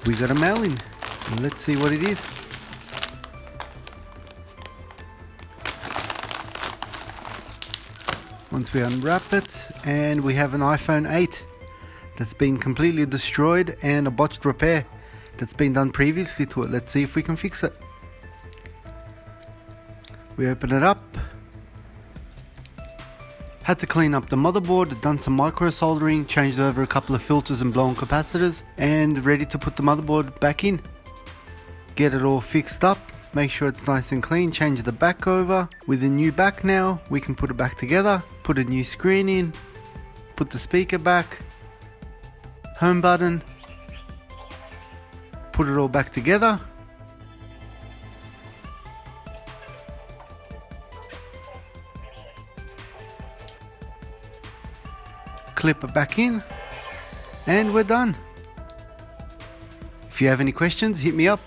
We got a mail in. Let's see what it is. Once we unwrap it, and we have an iPhone 8 that's been completely destroyed and a botched repair that's been done previously to it. Let's see if we can fix it. We open it up. Had to clean up the motherboard, done some micro soldering, changed over a couple of filters and blown capacitors, and ready to put the motherboard back in. Get it all fixed up, make sure it's nice and clean, change the back over. With a new back now, we can put it back together, put a new screen in, put the speaker back, home button, put it all back together. Clip it back in, and we're done. If you have any questions, hit me up.